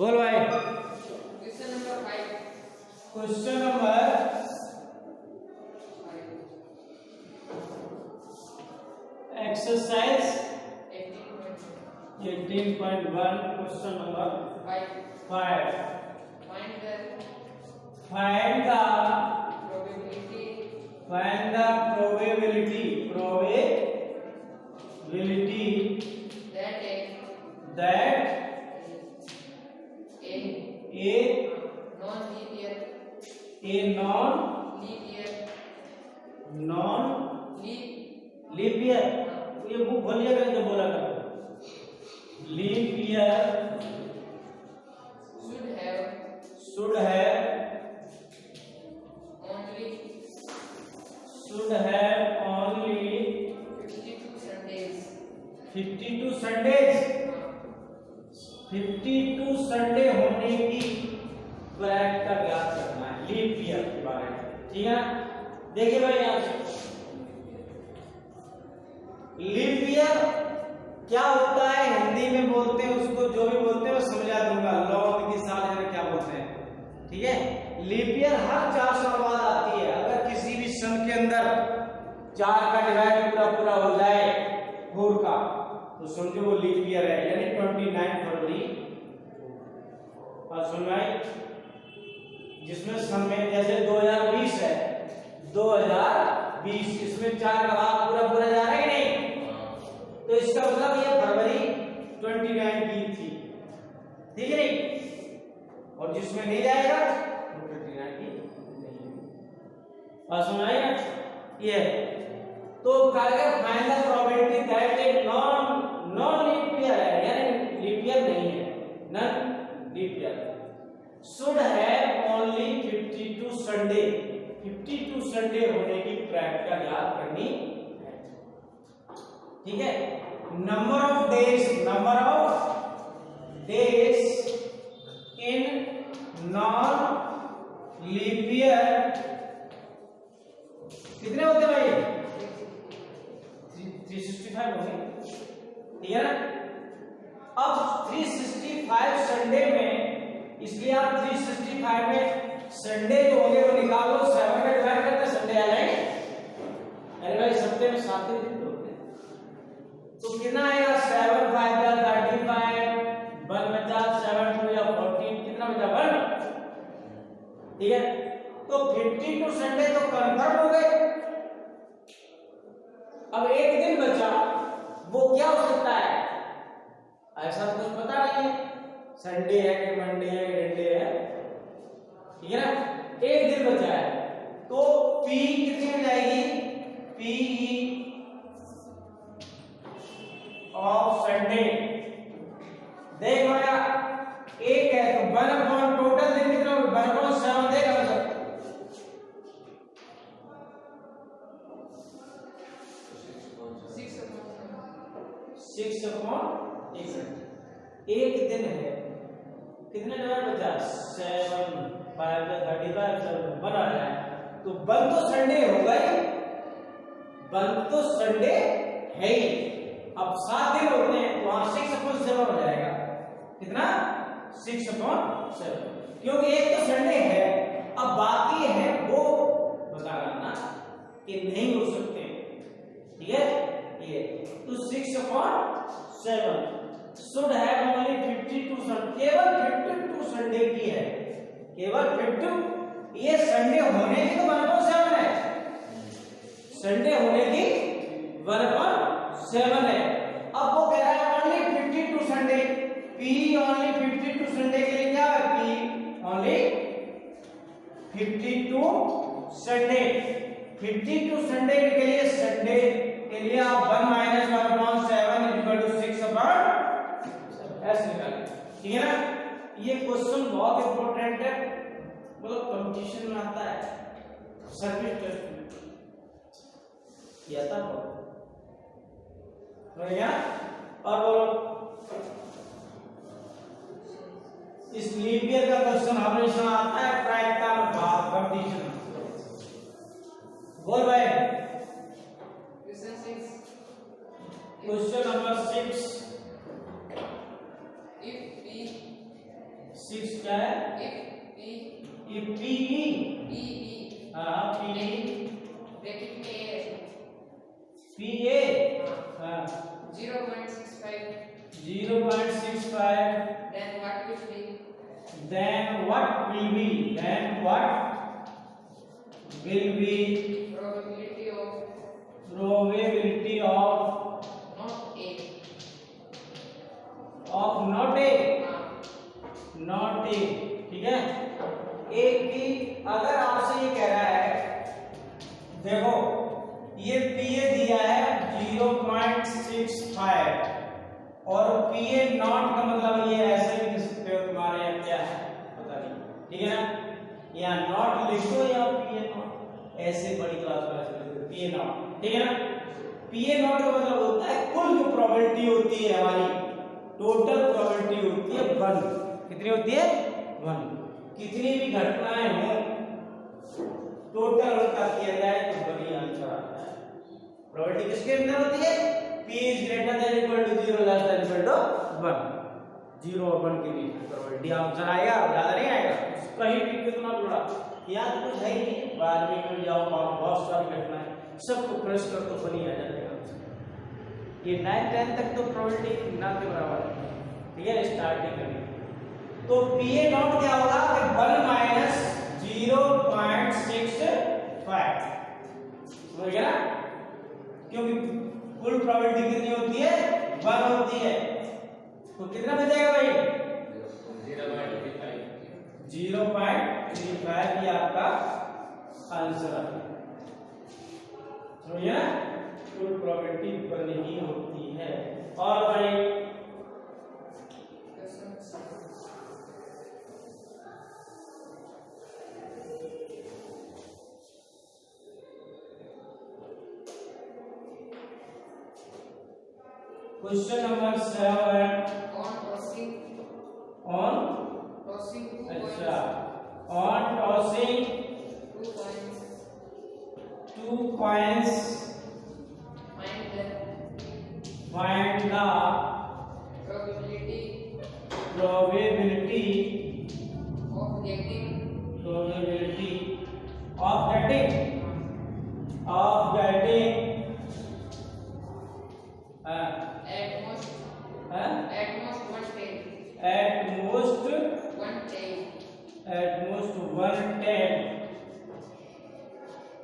बोल भाई। Question number 5। Question number exercise 18.1 question number 5। Find the probability that a non-leap year, ये book खोलिए कर जो बोला था, leap year should have only 52 Sundays 52 Sunday होने की फैक्ट का ज्ञात करना है लीप ईयर के बारे में। ठीक है ना, देखिए भाई यहां से लीप ईयर क्या होता है, हिंदी में बोलते हैं उसको, जो भी बोलते हैं वो समझा दूंगा। लौंग की साल क्या बोलते हैं, ठीक है। लीप ईयर हर 4 साल बाद आती है। अगर किसी भी सन के अंदर 4 का डिवाइड पूरा हो जाए 4 का, तो समझो वो लीप ईयर है, यानी 29 फरवरी। और सुन भाई, जिसमें सन में जैसे 2020 है, 2020 इसमें 4 का भाग पूरा जा रहा है कि नहीं, तो इसका मतलब ये फरवरी 29 की थी, ठीक है नहीं। और जिसमें नहीं जाएगा वो 29 की नहीं। बात समझ आई ना, ये तो कहेगा find the probability that a non leap year है, यानी लीप ईयर नहीं है, non leap year should have only 52 Sunday 52 Sunday होने की प्रैक्टिस याद करनी है, ठीक है। Number of days in non leap year कितने होते हैं भाई, 365 होंगे, ठीक है ना। अब 365 संडे में, इसलिए आप 365 में संडे जो होंगे वो निकालो, 7 में डिवाइड करते संडे आ जाएंगे। अरे भाई सप्ताह में 7 दिन होते हैं, तो कितना आएगा 7 5 या 35, 1 बचा 7 2 या 14, कितना बचा 1, ठीक है। तो 52 संडे तो कंफर्म हो गए। अब एक दिन बचा, वो क्या हो सकता है, ऐसा कुछ पता नहीं है, संडे है कि मंडे है कि संडे है, ठीक है ना। एक दिन बचा है, तो पी कितनी हो जाएगी, पी ऑफ संडे। देख भैया एक है तो 1 अपॉन टोटल दिन कितना, 1/7 देगा मतलब 6/1। एक दिन है, कितने डिवाइड बचा 7 5 35 7 1 आ जाए, तो 1 तो संडे होगा ही, 1 तो संडे है ही। अब 7 दिन होते हैं तो वहां 6/7 हो जाएगा, कितना 6/7, क्योंकि एक तो संडे है। अब बाकी है वो बता करना कि नहीं हो सकते, ठीक है। ये तो 6/7 शुड हैव ओनली 52 संडे, केवल 52 संडे की है, केवल 52। ये संडे होने की तो 1/7 है, संडे होने की 1/7 है। अब वो कह रहा है only 52 Sunday, P only 52 Sunday के लिए क्या है, पी ओनली 52 संडे 52 संडे के लिए, संडे के लिए आप 1 - 1/7 6/7 ऐसे निकालें, ठीक है ना। ये क्वेश्चन बहुत इंपॉर्टेंट है, मतलब कंपटीशन में आता है, सर्विस टेस्ट में किया था बहुत, और बोलो इस लीप ईयर का क्वेश्चन हमेशा आता है प्रायिकता में कंपटीशन। बोल भाई क्वेश्चन नंबर 6। 6 क्या है? if PE हाँ PE ब्रैकेट में PA हाँ 0.65 then what will be then what will be probability of not A ठीक है। एक की अगर आपसे ये कह रहा है, देखो ये PA दिया है 0.65 और PA नॉट का मतलब ये ऐसे भी लिख सकते हो तुम्हारे यहाँ क्या है पता नहीं, ठीक है ना, यहाँ नॉट लिखो या PA नॉट, ऐसे बड़ी क्लास में ऐसे लिखो PA नॉट, ठीक है ना। PA नॉट का मतलब होता है कुल जो प्रोबेबिलिटी होती है हमारी, टोटल प्रोबेबिलिटी होती है 1। कितनी होती है? 1। कितनी भी घटनाएं हो टोटल उनका किया जाए तो वही आंसर आता है। प्रोबेबिलिटी किसके अंदर होती है? P is greater than equal to 0 less than equal to 1। 0 और 1 के बीच प्रोबेबिलिटी आंसर आएगा, ज्यादा नहीं आएगा। कहीं भी कितना बड़ा याद कुछ है ही नहीं, 12वीं में जाओ बहुत सारी घटनाएं सबको प्रेस कर तो बनी आ जाएगा। ये 9 10 तक तो प्रोबेबिलिटी ना के बराबर है, ठीक है, स्टार्टिंग करनी। तो PA नॉट क्या होगा? 1 माइनस 0.65 समझ गया ना, क्योंकि कुल प्रोबेबिलिटी कितनी होती है? 1 होती है, तो कितना बचेगा भाई? 0.35 ये आपका आंसर है, समझ गया ना। कुल प्रोबेबिलिटी 1 ही होती है। और भाई क्वेश्चन नंबर 7 on tossing अच्छा on tossing 2 coins find the probability of getting at most 110।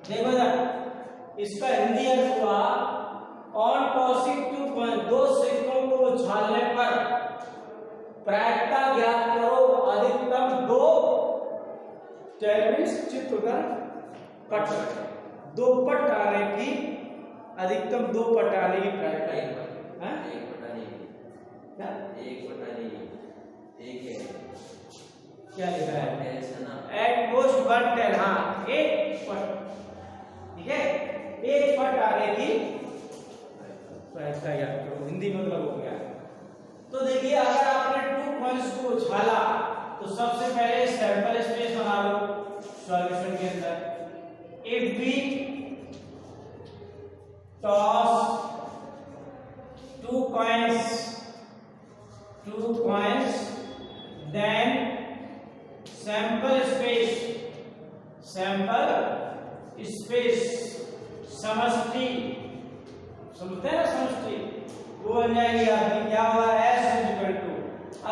देखो जरा इसका हिंदी अर्थ हुआ ऑन टॉसिंग 2 coins, 2 सिक्कों को उछालने पर प्रायिकता ज्ञात करो अधिकतम 2 चित्त होगा पट 2 पट आने की अधिकतम 2 पट आने की प्रायिकता है। क्या लिखा है? एट मोस्ट 110 हाँ 1 पट, ठीक है, 1 पट आने की प्रायिकता याद करो, हिंदी मतलब हो गया। तो देखिए अगर आपने 2 कॉइन्स को उछाला तो सबसे पहले सैंपल स्पेस बना लो सॉल्यूशन के अंदर। If we toss 2 coins then sample space समष्टि, समझते हैं ना समष्टि, वो बन जाएगी आपकी क्या होगा? S इक्वल टू,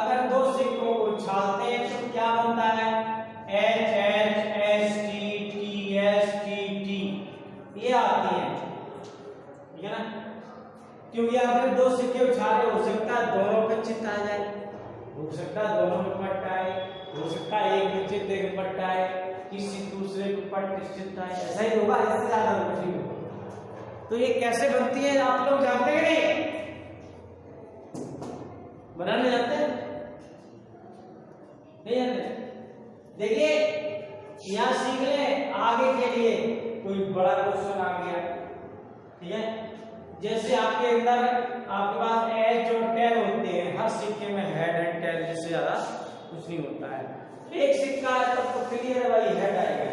अगर 2 सिक्कों को उछालते हैं तो क्या बनता है? H H S T T S T T ये आती है, ठीक है ना, क्योंकि आपने 2 सिक्के उछाले, हो सकता है दोनों पे चित्त आ जाए, हो सकता है दोनों में पट आए, हो सकता है एक में चित्त एक पट आए, किसी दूसरे में पट चित्त आए, ऐसा ही होगा, इससे ज्यादा कुछ नहीं होगा। तो ये कैसे बनती है आप लोग जानते हैं नहीं? बनाने जानते हैं? नहीं जानते? देखिए यहां सीख ले आगे के लिए कोई बड़ा क्वेश्चन आ गया, ठीक है, जैसे आपके अंदर आपके पास एज और टेल होते हैं, हर सिक्के में हेड एंड टेल जिससे ज्यादा कुछ नहीं होता है। एक सिक्का है तब तो क्लियर है भाई, हेड आएगा।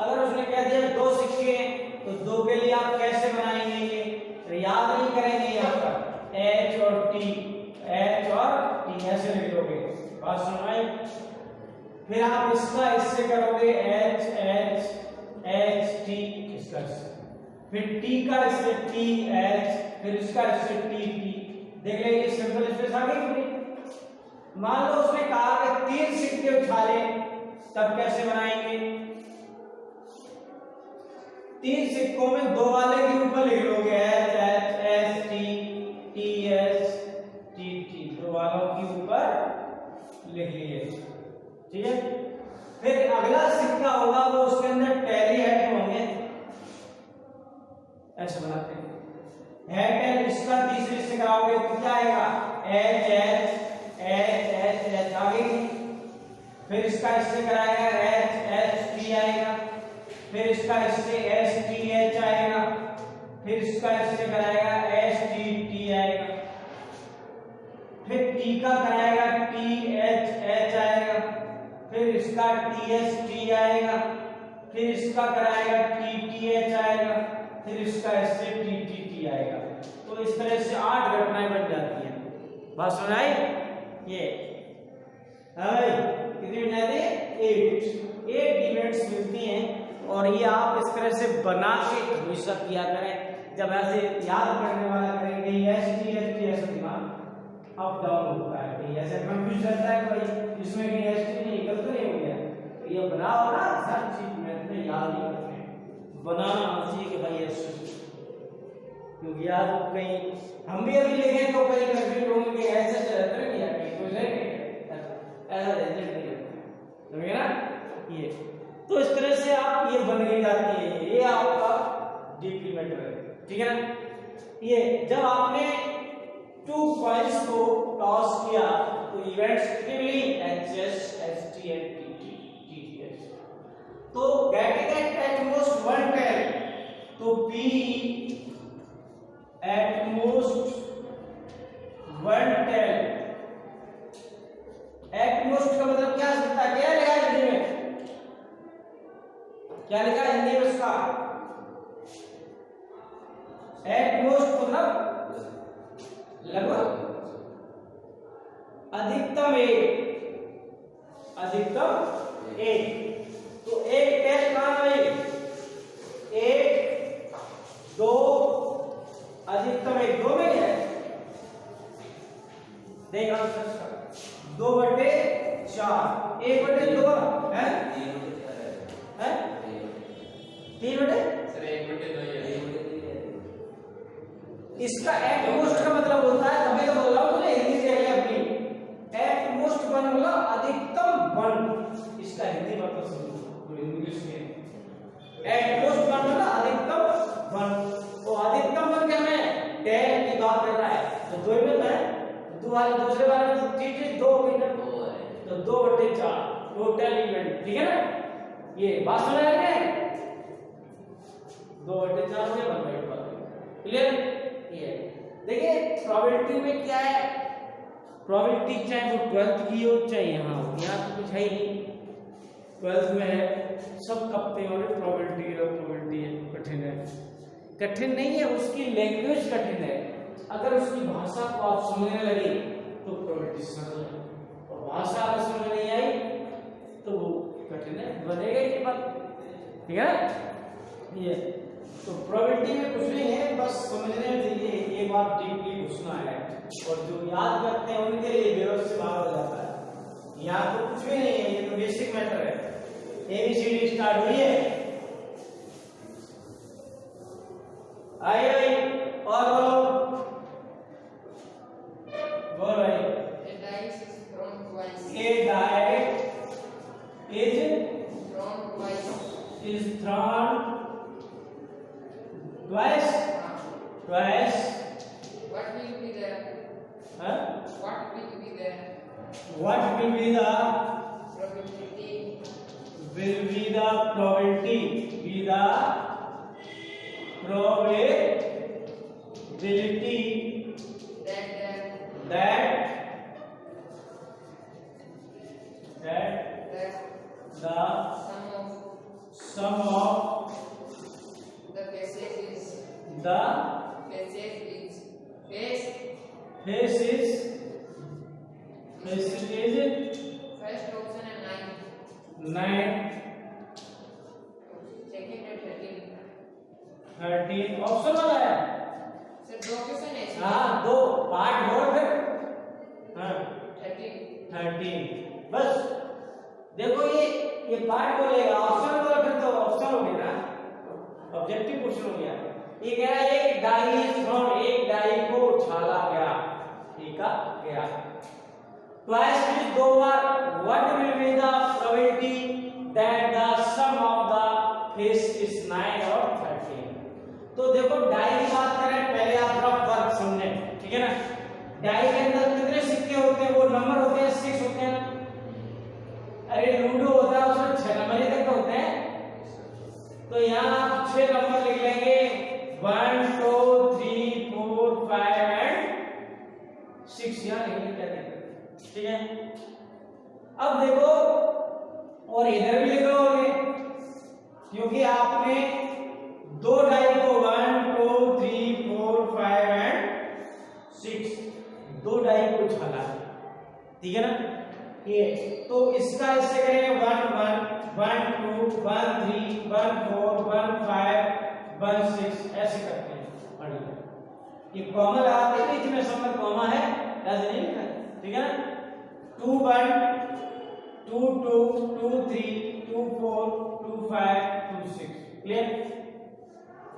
अगर उसने कह दिया 2 सिक्के हैं तो 2 के लिए आप कैसे बनाएंगे? ये तो याद नहीं करेंगे यहाँ पर एच और टी, एच और टी ऐसे लिख दोगे। बात सुनाई। फिर आप इसका इससे करोगे एच एच एच टी इसका इससे, फिर टी का इससे टी एच, फिर इसका इससे टी टी। देख लेंगे सिंपल स्पेस आ गई पूरी। मान लो उसने कहा कि 3 सिक्के उछाले, तब कैसे बनाएंगे? 3 सिक्कों में 2 वाले के ऊपर लिख लोगे H H H T T H T T, 2 वालों के ऊपर लिख लिए। ठीक है। फिर अगला सिक्का होगा वो उसके अंदर टैली हेड होंगे, ऐसे बनाते हैं हेड टेल। इसका तीसरे से कराओगे तो क्या आएगा? H H H H H आ गई। फिर इसका इससे कराएगा एच एच टी आएगा, फिर इसका इससे एस टी एच आएगा, फिर इसका इससे कराएगा एस टी टी आएगा, फिर टी का कराएगा टी एच एच आएगा, फिर इसका टी एस टी आएगा, फिर इसका कराएगा टी टी एच आएगा, फिर इसका इससे टी टी टी आएगा। तो इस तरह से 8 घटनाएं बन जाती हैं। बात सुन आई? ये कितनी बना दी? 8 इवेंट्स मिलती हैं। और ये आप इस तरह से बना के हमेशा किया करें। जब ऐसे याद करने वाला करेंगे एस टी ऐसा दिमाग अप डाउन होता है, कहीं ऐसे कंफ्यूज रहता है कि भाई इसमें कहीं एस टी नहीं गलत नहीं हो गया। तो ये बनाओ ना, हर चीज में अपने याद नहीं करते, बनाना आना चाहिए कि भाई ऐसे, क्योंकि याद कहीं हम भी अभी लिखें तो कहीं कंफ्यूज होंगे कि ऐसे रहता नहीं है, कहीं तो ऐसा रहता नहीं है, समझे ना? ये तो इस तरह से आप ये बन गई जाती है। ये आपका डिक्रीमेंटर है, ठीक है ना? ये जब आपने 2 कॉइंस को टॉस किया तो इवेंट्स कितनी मिली? H S S T and T T T T S. तो गेटिंग एट मोस्ट 1 टेल, तो P at most 1 tail. At most का मतलब क्या सकता है? क्या लिखा है हिंदी में? क्या लिखा है हिंदी में उसका? एट मोस्ट मतलब लगभग, अधिकतम 1, अधिकतम 1। तो 1 टेल कहां गई? 1 2, अधिकतम 1 2 में है। देखा 2/4, 1/2 है, 3/2। इसका एट मोस्ट का मतलब होता है, तभी तो बोल रहा हूं मुझे हिंदी से अपनी। एट मोस्ट 1 मतलब अधिकतम 1, इसका हिंदी मतलब समझो इंग्लिश में। एट मोस्ट 1 मतलब अधिकतम 1। तो अधिकतम 1 क्या है? टेल की बात कर रहा है, तो 2 में है, दूसरे वाले में ठीक 2 मीटर, तो 2/4 टोटल इवेंट, ठीक है ना? ये बात समझ आ रही है? 2/4 से 1/4, क्लियर? ये देखिए प्रोबेबिलिटी में क्या है, प्रोबेबिलिटी चाहे वो 12th की हो चाहे यहाँ हो, यहाँ तो कुछ है ही नहीं, 12th में है, सब कपते और प्रोबेबिलिटी है, कठिन है। कठिन नहीं है, उसकी लैंग्वेज कठिन है। अगर उसकी भाषा को आप समझने लगे तो प्रोबेबिलिटी सरल है, और भाषा अगर समझ नहीं आई तो वो कठिन है, बनेगा ही बात, ठीक है ना? ये तो प्रोबेबिलिटी में कुछ नहीं है, बस समझने के लिए एक बार डीपली घुसना है, और जो याद करते हैं उनके लिए बेरोज से बाहर हो जाता है। यहाँ तो कुछ भी नहीं है, ये तो बेसिक मैटर है। ABCD स्टार्ट हुई है, आई और बोलो भाई। A dice is thrown twice. A die is Thrown twice. thrown twice. Twice. What will be the? Huh? What will be the What will be the probability? Will be the probability. Be the probability That the sum of the the faces is faces is first option है 9, 9, second है 13 option वाला है। Sir दो question है इसमें। हाँ, दो part और फिर हाँ 13 बस। देखो ये पार्ट बोलेगा, ऑप्शन बोला फिर तो ऑप्शन हो गया ना, ऑब्जेक्टिव क्वेश्चन हो गया। ये कह रहा है एक डाई थ्रोन, एक डाई को उछाला गया, फेंका गया। ट्वाइस मींस दो बार। What will be the probability that the sum of the face is 9 और 13? तो देखो डाई की बात करें, पहले आप रफ वर्क समझे, ठीक है ना। डाई के अंदर कितने सिक्के होते हैं, वो नंबर होते हैं 6 होते हैं। अरे लूडो होता है उसमें 6 नंबर ही तक होते हैं। तो यहाँ आप 6 नंबर लिख लेंगे, 1 2 3 4 5 एंड 6 यहाँ लिख लेंगे, क्या कहते हैं, ठीक है। अब देखो और इधर भी लिख लोगे, क्योंकि आपने दो डाई को 1 2 3 4 5 एंड 6 दो डाई को उछाला, ठीक है ना। ये तो इसका इससे करेंगे 1 1 1 2 1 3 1 4 1 5 1 6 ऐसे करते हैं। बढ़िया, ये कॉमा लगाते हैं, बीच में सब में कॉमा है, ऐसे नहीं लिखा है, ठीक है ना। 2 1 2 2 2 3 2 4 2 5 2 6 क्लियर।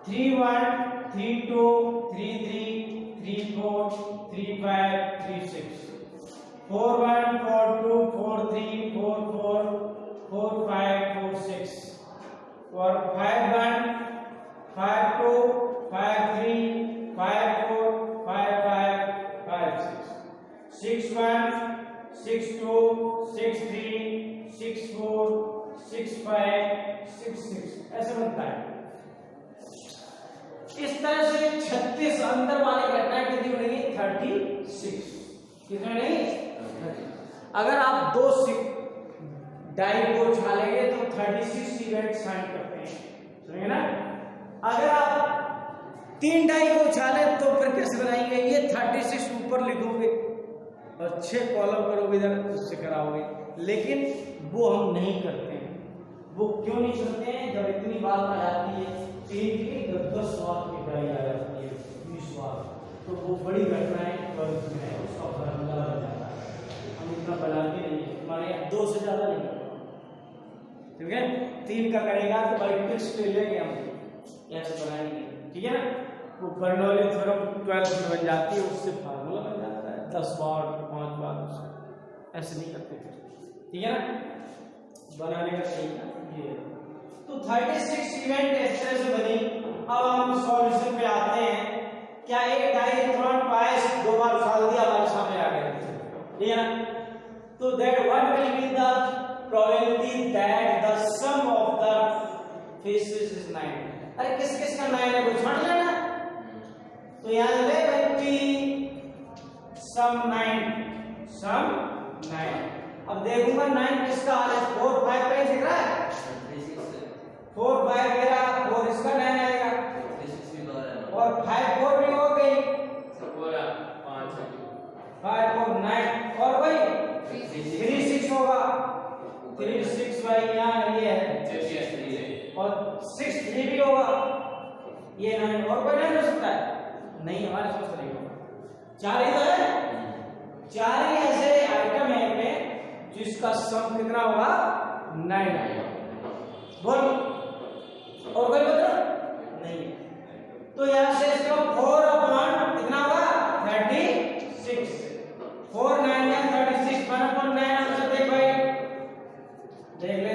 3 1 3 2 3 3 3 4 3 5 3 6 4 1 4 2 4 3 4 4 4 5 4 6 और 5 1 5 2 5 3 5 4 5 5 5 6 6 1 6 2 6 3 6 4 6 5 6 6 ऐसे बनता है। इस तरह से 36 अंदर वाली घटनाएं कितनी बनेगी, 36। कितने नहीं, अगर आप दो डाई को उछालेंगे तो 36 इवेंट साइन करते हैं, समझे ना। अगर आप 3 डाई को उछाले तो फिर कैसे बनाएंगे, ये 36 ऊपर लिखोगे और 6 कॉलम करोगे, इधर उससे कराओगे। लेकिन वो हम नहीं करते हैं। वो क्यों नहीं करते हैं, जब इतनी बात आ जाती है 3 की 10 बार की डाई आ जाती है, 20 बार, तो वो बड़ी घटनाएं उसका फॉर्मूला बन जाता है। हम इतना बनाते नहीं, हमारे यहाँ 2 से ज्यादा नहीं करते, ठीक है। 3 का करेगा तो भाई ट्रिक्स ले लेंगे हम, ऐसे बनाएंगे, ठीक है ना। वो बर्नौली थ्योरम 12 में बन जाती है, उससे फार्मूला बन जाता है 10 बार 5 बार, ऐसे नहीं करते फिर, ठीक है ना। बनाने का तरीका ये है। तो 36 इवेंट इस तरह से बनी। अब हम सॉल्यूशन पे आते हैं। क्या एक डाइथ्रॉन ट्वाइस 2 बार उछाल दिया, हमारे सामने आ गया, ठीक है ना। तो that what will be the probability that the sum of the faces is 9? अरे किस किस का 9 है, वो छांट लेना। तो यहां ले सम 9। अब देखूंगा 9 किसका आ रहा है, 4 5 पे दिख रहा है, 4 5 मेरा, 4 इसका 9 आएगा, और 5 4 भी हो गई, 5 4 9, और कोई 3 6 होगा, 3 6 भाई यहाँ ये है, और 6 3 भी होगा, ये 9, और कोई 9 हो सकता है नहीं, हमारे सोच नहीं होगा। 4 ही तो है, 4 ही ऐसे आइटम है इनमें जिसका सम कितना होगा, 9 आएगा। बोल, और कोई मतलब नहीं। तो यहां से इसका 4 अपॉन कितना होगा, 36, 4 9 या 36 1 अपॉन 9 आंसर देख भाई, देख ले,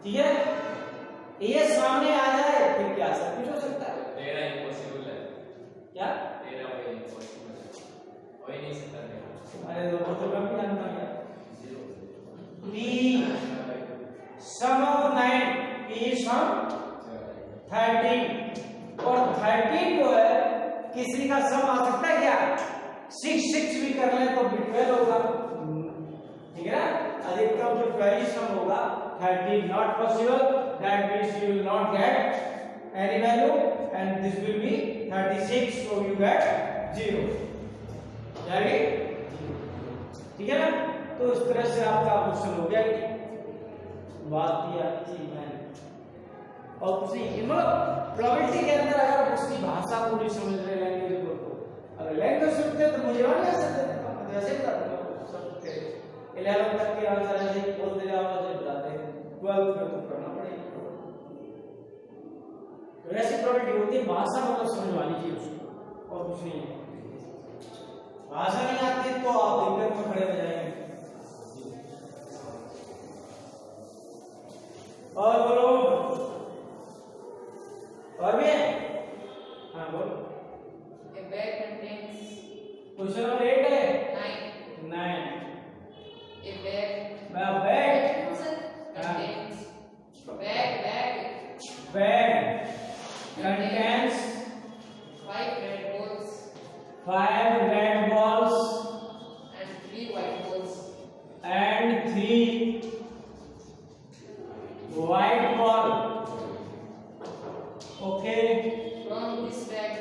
ठीक है। ये सामने आ जाए फिर क्या सब कुछ हो सकता है, तेरा इम्पॉसिबल है क्या, तेरा वो इम्पॉसिबल है, हो ही नहीं सकता। अरे वो तो कम ही जानता है। P sum of 9, P sum 13, और 13 जो है किसी का सम आ सकता है क्या, 6 6 भी कर ले तो भी 12 होगा, ठीक है ना। अधिकतम जो 12 सम होगा 13 not possible, that means you will not get any value and this will be 36, so you get 0, तो इस तरह से आपका क्वेश्चन हो गया कि बात की अच्छी मैंने और उसी मतलब प्रोबेबिलिटी के अंदर अगर उसकी भाषा को नहीं समझ रहे लैंग्वेज को तो अगर लैंग्वेज सुनते तो मुझे और नहीं सकते वैसे ही करते सब के 11 तक के आंसर ऐसे ही बोलते जाओ ऐसे बताते हैं 12 में तो करना पड़ेगा। तो ऐसी प्रोबेबिलिटी होती है भाषा मतलब समझवानी चाहिए उसको और कुछ नहीं है। भाषा नहीं आती तो आप दिक्कत में खड़े हो जाएंगे। और बोलो और भी है? हाँ बोलो। A bag contains question number 8 है 9. 9 A bag bag contains contains 5 red balls 5 red balls and 3 white balls. and 3 white ball. Okay, From this bag,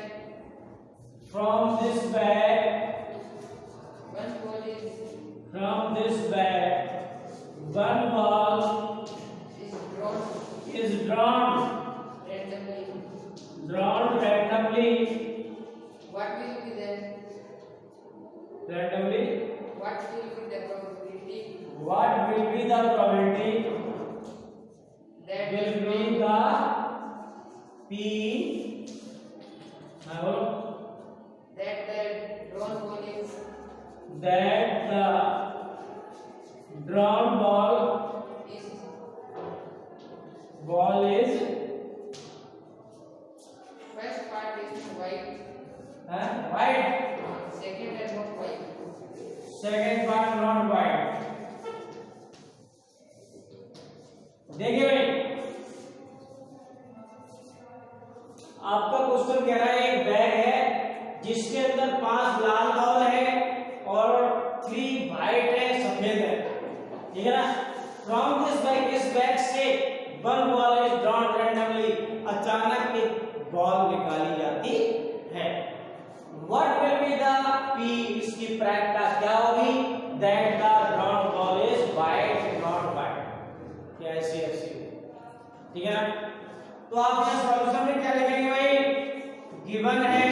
from this bag, one ball is drawn randomly. What will be the Randomly. what will be the probability What will be the probability? that Will be the P. हाँ बोलो। that the drawn ball is That the drawn ball is first part is white, white. second is not white. Second part not white. देखिए भाई आपका question कह रहा है एक bag है जिसके अंदर 5 लाल बॉल है और 3 वाइट है सफेद है ठीक है ना। फ्रॉम दिस बैग इस बैग से one ball is drawn randomly अचानक एक बॉल निकाली जाती है। What will be the P इसकी प्रायिकता क्या होगी that the drawn ball is white not white क्या ऐसी ऐसी ठीक है ना। तो आप यहाँ सॉल्यूशन में क्या लिखेंगे भाई गिवन है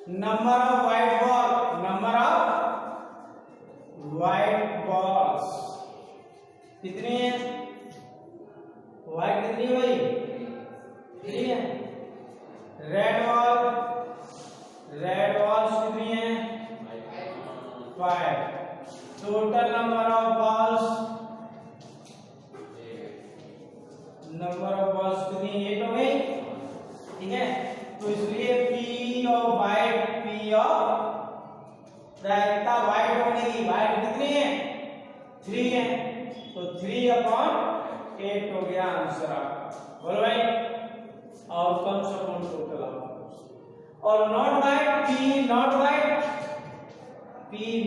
नंबर ऑफ वाइट बॉल्स कितनी है वाइट कितनी है भाई 3 है। रेड बॉल्स कितनी है 5। टोटल नंबर ऑफ बॉल्स कितनी 8 हो गई ठीक है। तो इसलिए P ऑफ वाइट प्रायिकता वाइट होने की वाइट कितनी है 3 है तो 3/8 हो गया आंसर आपका बोलो भाई। आउटकम्स अपॉन टोटल और नॉट वाइट P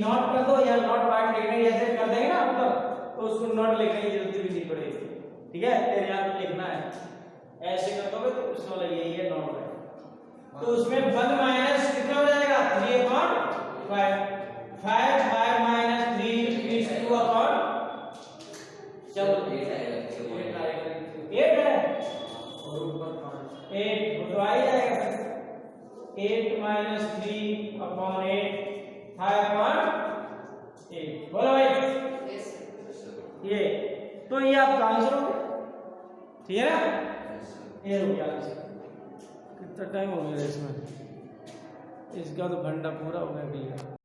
नॉट कर दो या नॉट वाइट लिखने जैसे कर देंगे ना ऊपर तो उसको नॉट लिखने की जरूरत भी नहीं पड़ेगी ठीक है। तेरे यहाँ तो लिखना है ऐसे कर दोगे तो उसमें वाला यही है नॉट वाइट। तो उसमें 1 माइनस कितना हो जाएगा 3/5 5 माइनस 3 is 2/8 चलो 8 है और ऊपर 8 तो आ ही जाएगा 8 माइनस 3/8 5/8 बोलो भाई ये तो ये आपका आंसर हो गया ठीक है ना। ये हो गया आंसर। कितना टाइम हो गया इसमें इसका तो घंटा पूरा हो गया।